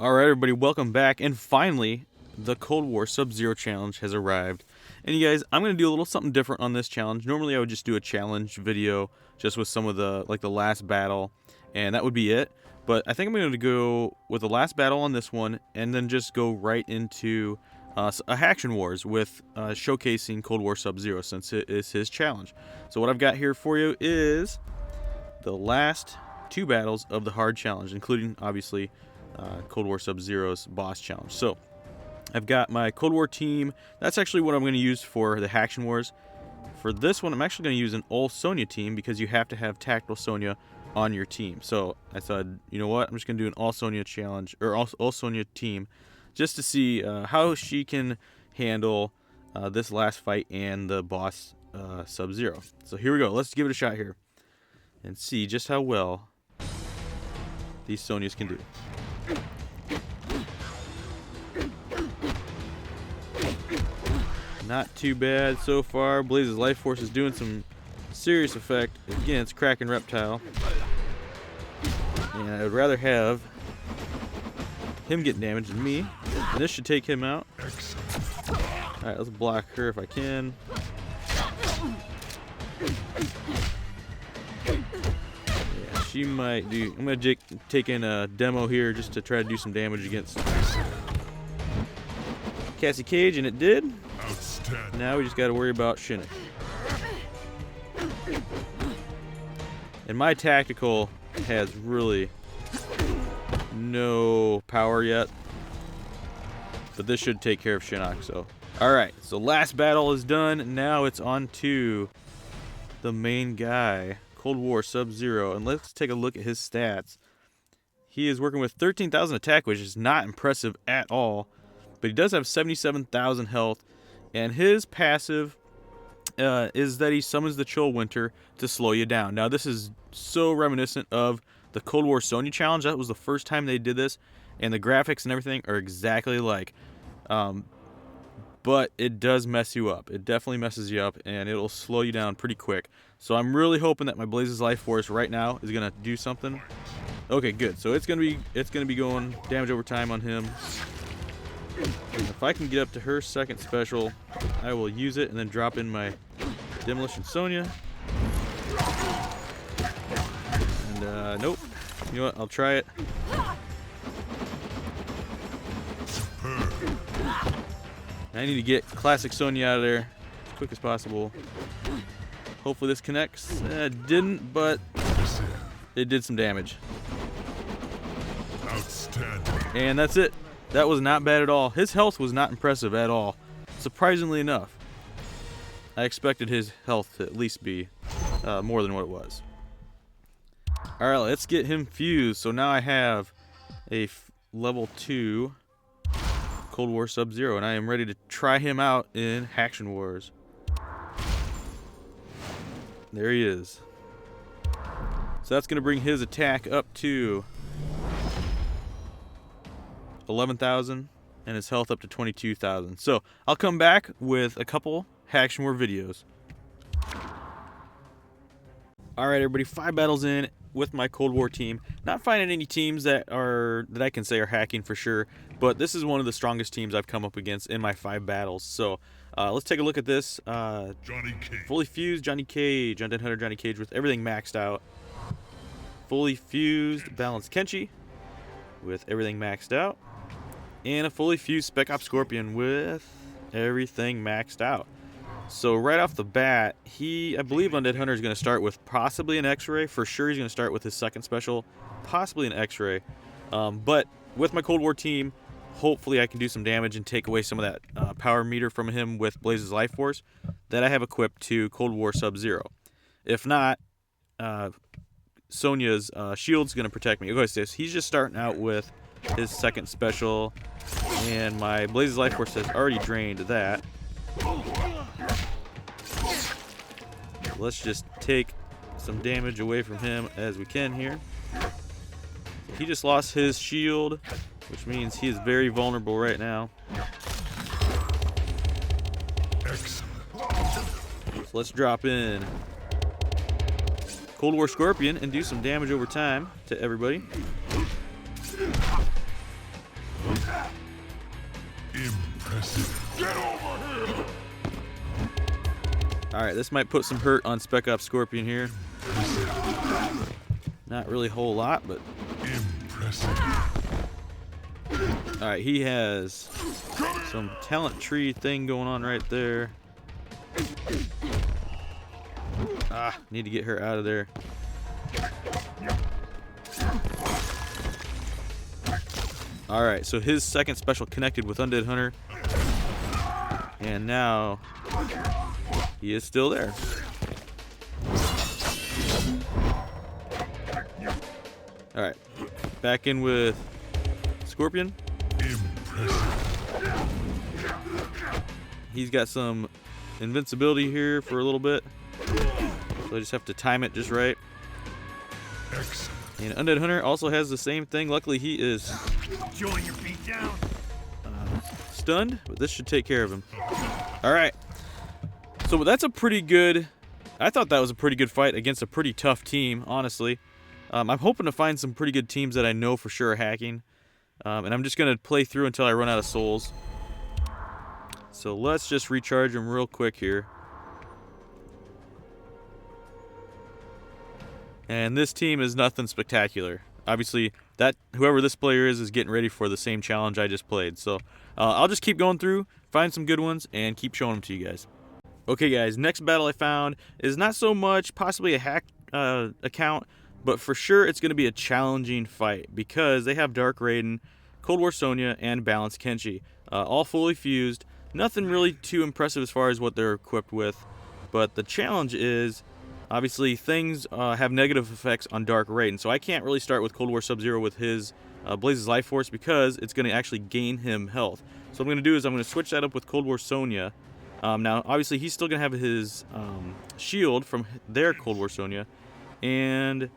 Alright everybody, welcome back, and finally, the Cold War Sub-Zero challenge has arrived. And you guys, I'm going to do a little something different on this challenge. Normally I would just do a challenge video, just with some of the, like the last battle, and that would be it. But I think I'm going to go with the last battle on this one, and then just go right into a HACKtion Wars with showcasing Cold War Sub-Zero, since it is his challenge. So what I've got here for you is the last two battles of the hard challenge, including, obviously, Cold War Sub-Zero's boss challenge. So I've got my Cold War team. That's actually what I'm going to use for the HACKtion Wars. For this one, I'm actually going to use an all Sonya team, because you have to have tactical Sonya on your team. So I thought, you know what, I'm just going to do an all Sonya challenge, or all Sonya team, just to see how she can handle this last fight and the boss Sub-Zero. So here we go. Let's give it a shot here and see just how well these Sonyas can do. Not too bad so far. Blaze's life force is doing some serious effect against Kraken Reptile, and I would rather have him get damaged than me. And this should take him out. Alright, let's block her if I can. Yeah, she might do. I'm gonna take in a demo here just to try to do some damage against Cassie Cage, and it did. Now we just got to worry about Shinnok. And my tactical has really no power yet, but this should take care of Shinnok. So, alright, so last battle is done. Now it's on to the main guy, Cold War Sub-Zero, and let's take a look at his stats. He is working with 13,000 attack, which is not impressive at all, but he does have 77,000 health. And his passive is that he summons the Chill Winter to slow you down. Now, this is so reminiscent of the Cold War Sonya challenge. That was the first time they did this, and the graphics and everything are exactly like. But it does mess you up. It definitely messes you up, and it'll slow you down pretty quick. So I'm really hoping that my Blaze's life force right now is gonna do something. Okay, good. So it's gonna be going damage over time on him. And if I can get up to her second special, I will use it and then drop in my Demolition Sonya. And nope. You know what? I'll try it. I need to get Classic Sonya out of there as quick as possible. Hopefully this connects. It didn't, but it did some damage. Outstanding. And that's it. That was not bad at all. His health was not impressive at all. Surprisingly enough, I expected his health to at least be more than what it was. Alright, let's get him fused. So now I have a level 2 Cold War Sub-Zero, and I am ready to try him out in HACKtion Wars. There he is. So that's going to bring his attack up to 11,000 and his health up to 22,000. So I'll come back with a couple HACKtion War videos. Alright everybody, 5 battles in with my Cold War team. Not finding any teams that I can say are hacking for sure, but this is one of the strongest teams I've come up against in my 5 battles. So let's take a look at this. Johnny Cage. Fully fused Johnny Cage, Undead Hunter Johnny Cage with everything maxed out. Fully fused Balanced Kenshi with everything maxed out. And a fully fused Spec Ops Scorpion with everything maxed out. So right off the bat, I believe Undead Hunter is going to start with possibly an X-Ray. For sure he's going to start with his second special, possibly an X-Ray. But with my Cold War team, hopefully I can do some damage and take away some of that power meter from him with Blaze's life force that I have equipped to Cold War Sub-Zero. If not, Sonya's shield's going to protect me. Okay, so he's just starting out with his second special, and my Blaze's life force has already drained that. Let's just take some damage away from him as we can here. He just lost his shield, which means he is very vulnerable right now. So let's drop in Cold War Scorpion and do some damage over time to everybody. Alright, this might put some hurt on Spec Ops Scorpion here. Not really a whole lot, but... Alright, he has some talent tree thing going on right there. Need to get her out of there. Alright, so his second special connected with Undead Hunter. And now he is still there. Alright, back in with Scorpion. He's got some invincibility here for a little bit. So I just have to time it just right. And Undead Hunter also has the same thing. Luckily he is stunned, but this should take care of him. Alright. So that's a pretty good... I thought that was a pretty good fight against a pretty tough team, honestly. I'm hoping to find some pretty good teams that I know for sure are hacking. And I'm just going to play through until I run out of souls. So let's just recharge them real quick here. And this team is nothing spectacular. Obviously, that whoever this player is getting ready for the same challenge I just played. So I'll just keep going through, find some good ones, and keep showing them to you guys. Okay, guys, next battle I found is not so much possibly a hack account, but for sure it's going to be a challenging fight because they have Dark Raiden, Cold War Sonya, and Balanced Kenshi. All fully fused. Nothing really too impressive as far as what they're equipped with, but the challenge is obviously things have negative effects on Dark Raiden, so I can't really start with Cold War Sub-Zero with his Blaze's Life Force because it's going to actually gain him health. So what I'm going to do is I'm going to switch that up with Cold War Sonya. Now, obviously, he's still going to have his shield from their Cold War Sonya, and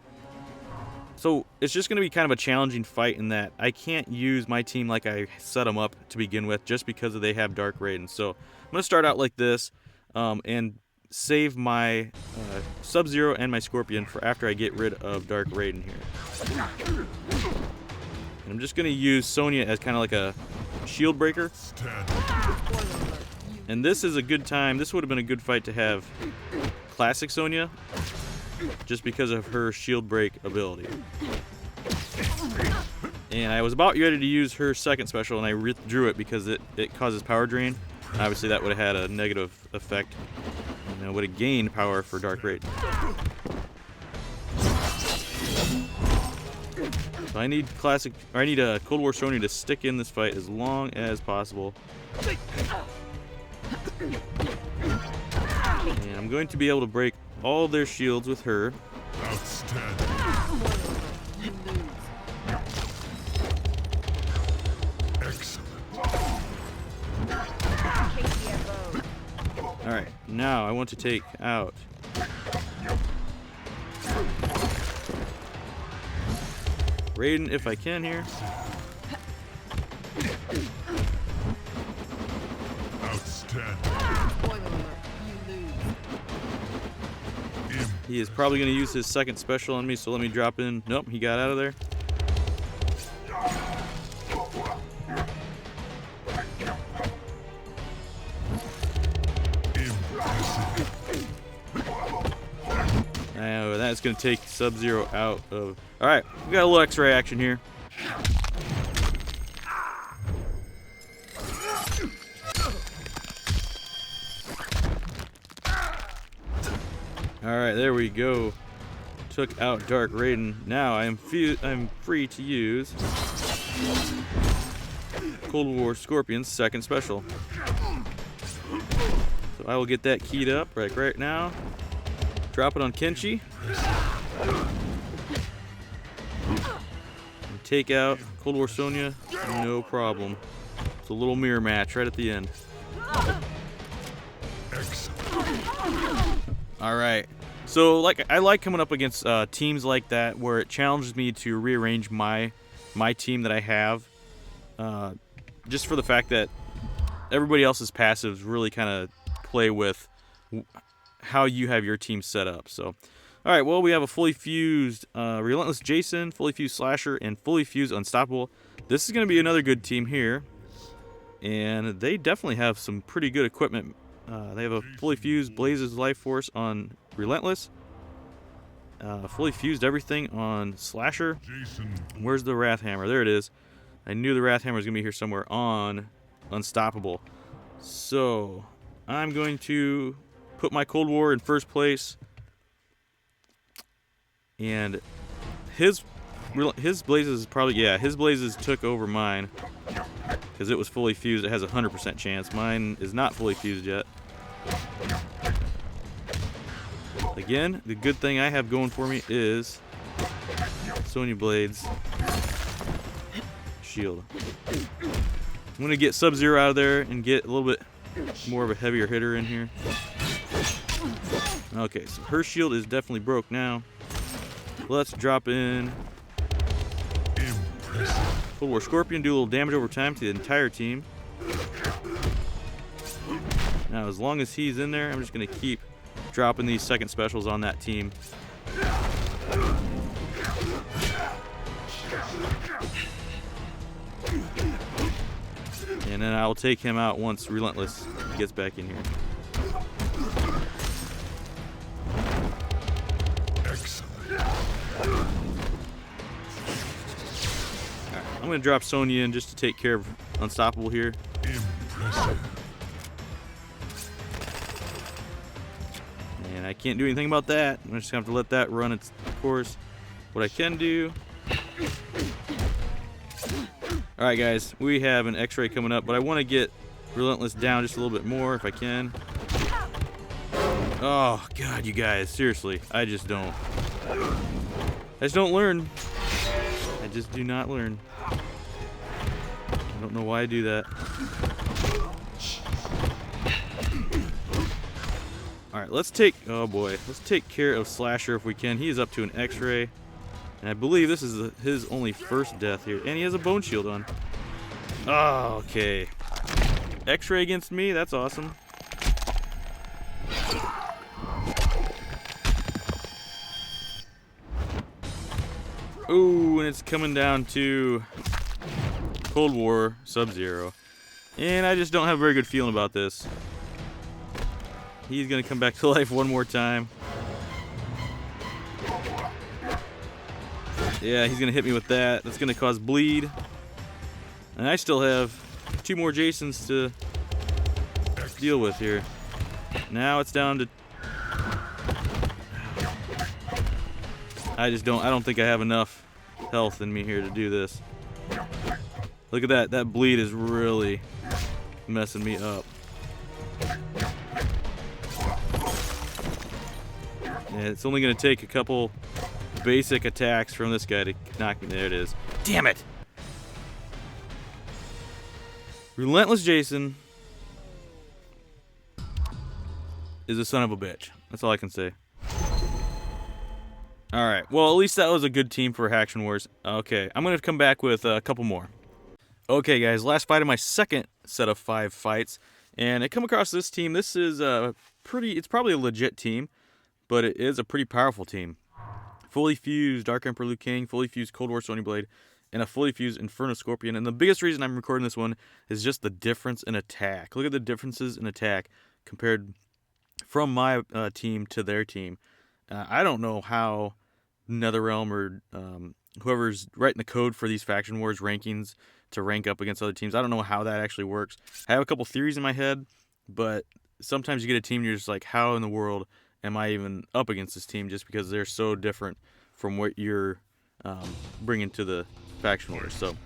so it's just going to be kind of a challenging fight in that I can't use my team like I set them up to begin with just because they have Dark Raiden. So I'm going to start out like this and save my Sub-Zero and my Scorpion for after I get rid of Dark Raiden here. And I'm just going to use Sonya as kind of like a shield breaker. And this is a good time. This would have been a good fight to have Classic Sonya just because of her shield break ability. And I was about ready to use her second special and I withdrew it because it causes power drain. And obviously that would have had a negative effect. And it would have gained power for Dark Raiden. So I need a Cold War Sonya to stick in this fight as long as possible. And I'm going to be able to break all their shields with her. Outstanding. Excellent. Alright, now I want to take out Raiden if I can here. He is probably going to use his second special on me, so let me drop in. Nope, he got out of there. Now that's going to take Sub-Zero out of... Alright, we got a little X-ray action here. Alright, there we go. Took out Dark Raiden. Now I'm free to use Cold War Scorpion's second special. So I will get that keyed up right now. Drop it on Kenshi. And take out Cold War Sonya. No problem. It's a little mirror match right at the end. Alright, so I like coming up against teams like that where it challenges me to rearrange my team that I have, just for the fact that everybody else's passives really kind of play with how you have your team set up. So, alright, well, we have a fully fused Relentless Jason, fully fused Slasher, and fully fused Unstoppable. This is going to be another good team here. and they definitely have some pretty good equipment. They have a fully fused Blazes Life Force on Relentless. Fully fused everything on Slasher. Where's the Wrath Hammer? There it is. I knew the Wrath Hammer was going to be here somewhere on Unstoppable. So I'm going to put my Cold War in first place. And his Blazes probably, yeah, his Blazes took over mine. Because it was fully fused. It has a 100% chance. Mine is not fully fused yet. Again, the good thing I have going for me is Sonya Blade's shield. I'm going to get Sub-Zero out of there and get a little bit more of a heavier hitter in here. Okay, so her shield is definitely broke now. Let's drop in Cold War Scorpion, do a little damage over time to the entire team. Now, as long as he's in there, I'm just going to keep dropping these second specials on that team. And then I'll take him out once Relentless gets back in here. I'm going to drop Sonya in just to take care of Unstoppable here. And I can't do anything about that. I'm just going to have to let that run its course. What I can do... Alright guys, we have an X-ray coming up, but I want to get Relentless down just a little bit more if I can. Oh god, you guys, seriously, I just don't learn. I just do not learn. I don't know why I do that. Alright, let's take care of Slasher if we can. He is up to an X-ray. And I believe this is his only first death here. And he has a bone shield on. Oh, okay. X-ray against me? That's awesome. Ooh, and it's coming down to Cold War Sub-Zero. And I just don't have a very good feeling about this. He's going to come back to life one more time. Yeah, he's going to hit me with that. That's going to cause bleed. And I still have 2 more Jasons to deal with here. Now it's down to... I don't think I have enough health in me here to do this. Look at that. That bleed is really messing me up. Yeah, it's only going to take a couple basic attacks from this guy to knock me. There it is. Damn it! Relentless Jason is a son of a bitch. That's all I can say. Alright, well, at least that was a good team for HACKtion Wars. Okay, I'm going to come back with a couple more. Okay, guys, last fight of my second set of 5 fights. And I come across this team. This is it's probably a legit team, but it is a pretty powerful team. Fully fused Dark Emperor Liu Kang, fully fused Cold War Sonya Blade, and a fully fused Inferno Scorpion. And the biggest reason I'm recording this one is just the difference in attack. Look at the differences in attack compared from my team to their team. I don't know how NetherRealm or whoever's writing the code for these Faction Wars rankings to rank up against other teams. I don't know how that actually works. I have a couple theories in my head, but sometimes you get a team and you're just like, how in the world am I even up against this team, just because they're so different from what you're bringing to the Faction Wars. So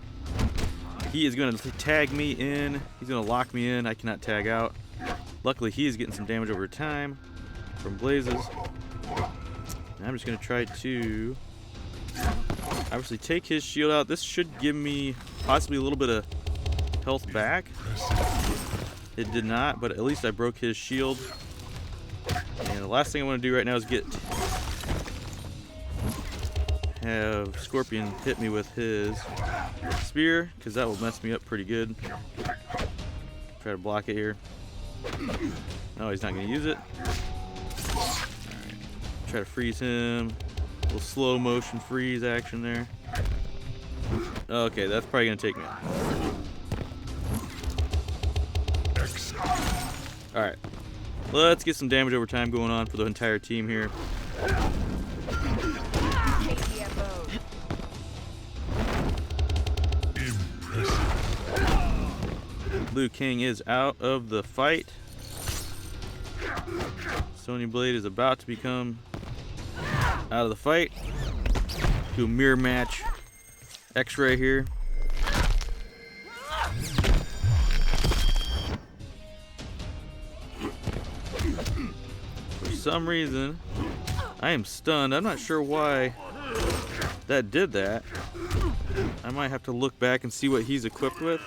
he is going to tag me in. He's going to lock me in. I cannot tag out. Luckily, he is getting some damage over time from Blazes. And I'm just going to try to obviously take his shield out. This should give me possibly a little bit of health back. It did not, but at least I broke his shield. And the last thing I want to do right now is have Scorpion hit me with his spear, because that will mess me up pretty good. Try to block it here. No, he's not going to use it. Alright. Try to freeze him. A little slow motion freeze action there. Okay, that's probably going to take me out. Alright. Let's get some damage over time going on for the entire team here. Liu Kang is out of the fight. Sonya Blade is about to become out of the fight. Do a mirror match X-ray here. For some reason, I am stunned. I'm not sure why that did that. I might have to look back and see what he's equipped with.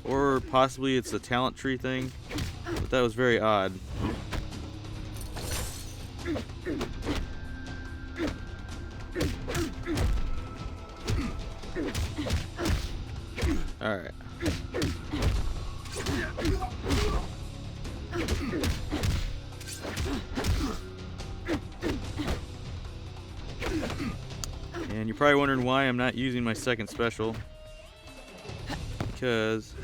Or possibly it's a talent tree thing. But that was very odd. Alright. And you're probably wondering why I'm not using my second special. Because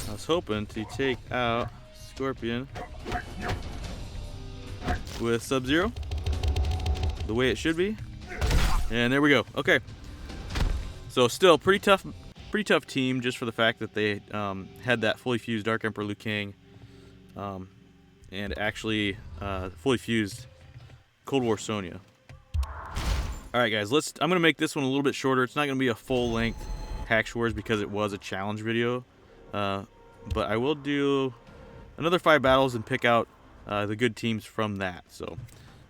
I was hoping to take out Scorpion with Sub-Zero the way it should be. And there we go. Okay. So still pretty tough team, just for the fact that they had that fully fused Dark Emperor Liu Kang and actually fully fused Cold War Sonya. Alright guys, I'm gonna make this one a little bit shorter. It's not gonna be a full length HACKtion Wars because it was a challenge video. But I will do another 5 battles and pick out the good teams from that. So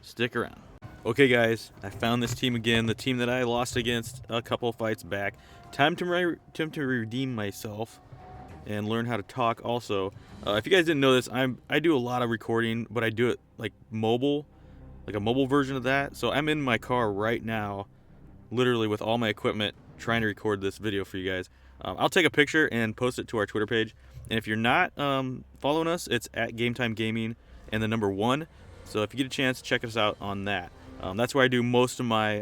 stick around. Okay guys, I found this team again, the team that I lost against a couple of fights back. Time to redeem myself and learn how to talk also. If you guys didn't know this, I do a lot of recording, but I do it like mobile, like a mobile version of that. So I'm in my car right now, literally with all my equipment, trying to record this video for you guys. I'll take a picture and post it to our Twitter page. And if you're not following us, it's at Game Time Gaming and the number 1. So if you get a chance, check us out on that. That's where I do most of my,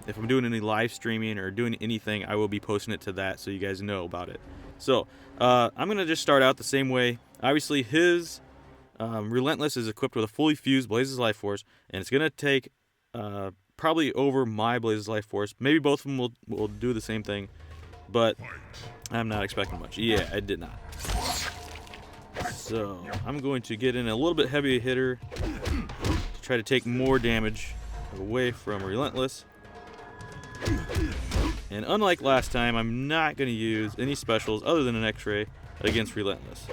if I'm doing any live streaming or doing anything, I will be posting it to that so you guys know about it. So I'm going to just start out the same way. Obviously his Relentless is equipped with a fully fused Blazes Life Force, and it's going to take probably over my Blazes Life Force. Maybe both of them will do the same thing, but I'm not expecting much. Yeah, I did not. So I'm going to get in a little bit heavier hitter to try to take more damage away from Relentless. And unlike last time, I'm not going to use any specials other than an X-ray against Relentless.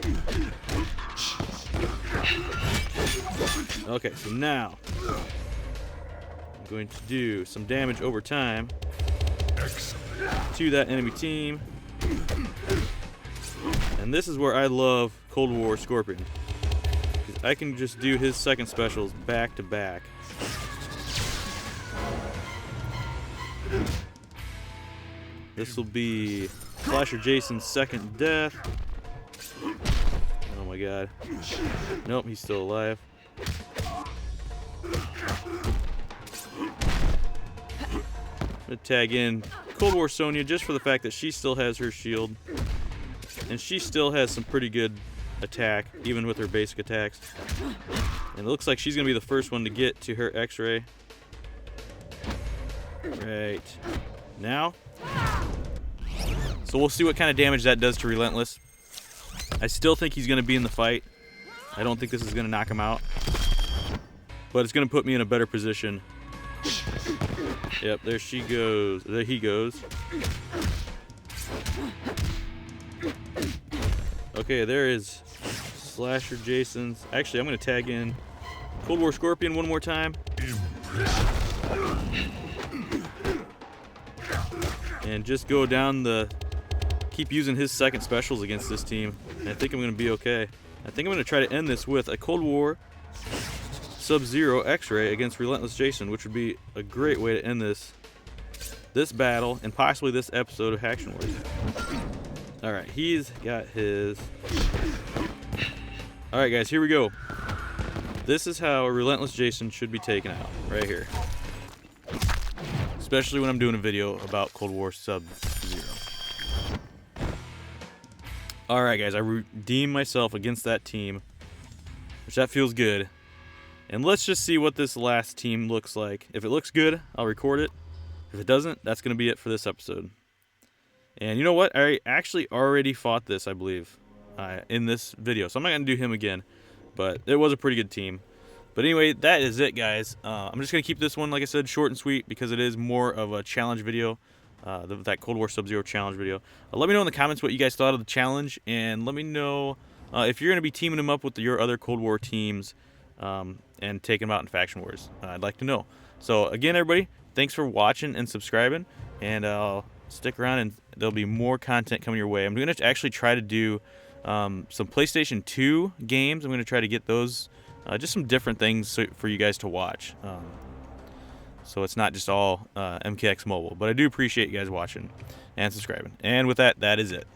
Okay, so now I'm going to do some damage over time to that enemy team. And this is where I love Cold War Scorpion, because I can just do his second specials back to back. This will be Slasher Jason's second death. Oh my god. Nope, he's still alive. I'm gonna tag in Cold War Sonya just for the fact that she still has her shield. And she still has some pretty good attack, even with her basic attacks. And it looks like she's gonna be the first one to get to her X-ray. Right now. So we'll see what kind of damage that does to Relentless. I still think he's going to be in the fight. I don't think this is going to knock him out. But it's going to put me in a better position. Yep, there she goes. There he goes. Okay, there is Slasher Jason's. Actually, I'm going to tag in Cold War Scorpion one more time. And just go down the... Keep using his second specials against this team. And I think I'm going to be okay. I think I'm going to try to end this with a Cold War Sub-Zero X-ray against Relentless Jason, which would be a great way to end this battle and possibly this episode of HACKtion Wars. Alright, he's got his... Alright guys, here we go. This is how a Relentless Jason should be taken out, right here. Especially when I'm doing a video about Cold War Sub-Zero. All right, guys, I redeemed myself against that team, which that feels good. And let's just see what this last team looks like. If it looks good, I'll record it. If it doesn't, that's going to be it for this episode. And you know what? I actually already fought this, I believe, in this video. So I'm not going to do him again. But it was a pretty good team. But anyway, that is it, guys. I'm just going to keep this one, like I said, short and sweet because it is more of a challenge video. That Cold War Sub-Zero challenge video. Let me know in the comments what you guys thought of the challenge. And let me know if you're going to be teaming them up with your other Cold War teams and taking them out in faction wars. I'd like to know. So again, everybody, thanks for watching and subscribing. And stick around and there'll be more content coming your way. I'm going to actually try to do some PlayStation 2 games. I'm going to try to get those, just some different things for you guys to watch. So it's not just all MKX Mobile. But I do appreciate you guys watching and subscribing. And with that, that is it.